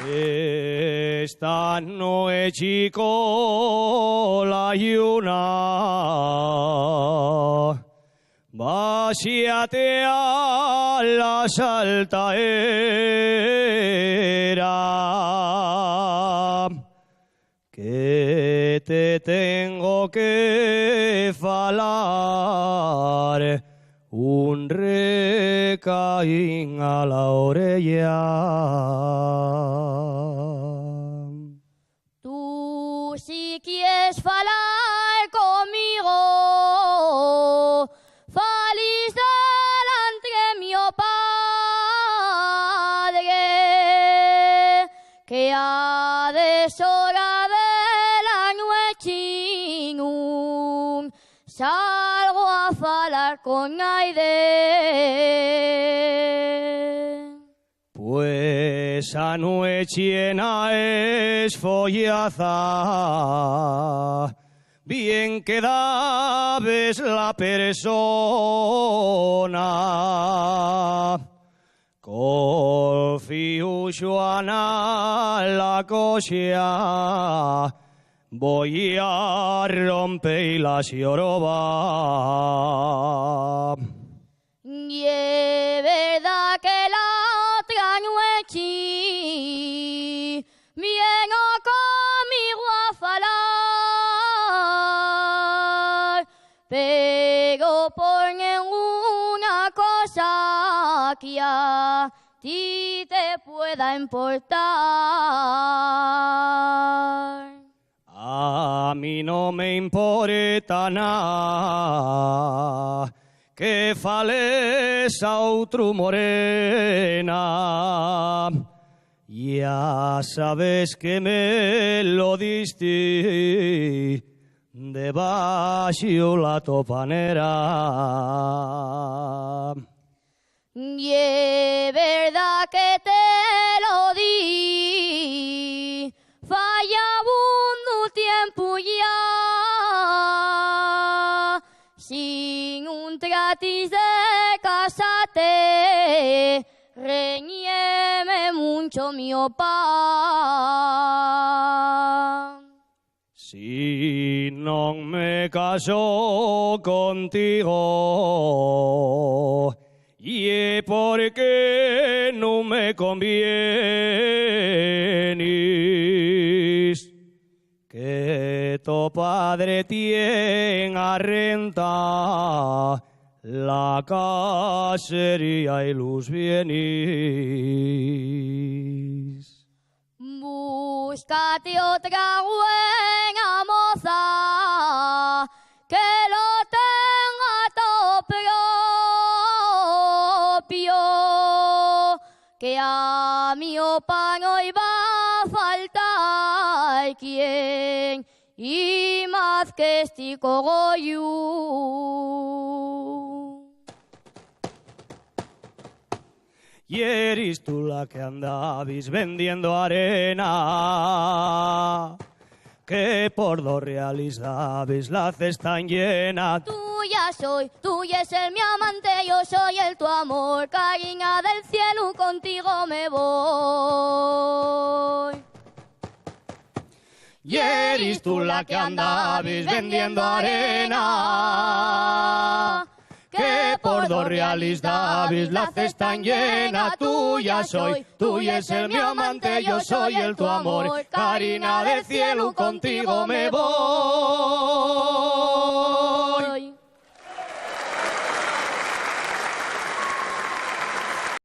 Esta noche, chico, la yuna, vacíate a la saltaera, que te tengo que falar un recaín a la orella. Tú si quieres falar conmigo, falis delante mío padre, que ha deshora de la noche salgo a falar con Aide. Pues a noche es follaza, bien que dabes la persona. Confío Joana la cosia, voy a romper la lloroba. Y es verdad que la otra noche vino conmigo a falar, pero por ninguna cosa que a ti te pueda importar. A mí no me importa nada que fales a otro morena. Ya sabes que me lo diste debajo la topanera. Y es verdad que te lo di, fallabundo tiempo ya, sin un tratis de casate, reñeme mucho mi opa. Si no me caso contigo, y porque no me convienes, que tu padre tiene a renta la casería y los bienes. Búscate otra buena moza que lo tenga todo propio, que a mi opa no iba a faltar quien y más que este cogollo. Y eres tú la que andabas vendiendo arena, que por 2 reales dabes la cesta llena. Tuya soy, tuya es el mi amante, yo soy el tu amor, cariña del cielo, contigo me voy. Y eres tú la que andabas vendiendo arena, que por 2 reales dabes la cesta llena. Tuya soy, tuya es el mi amante, yo soy el tu amor, cariña del cielo, contigo me voy.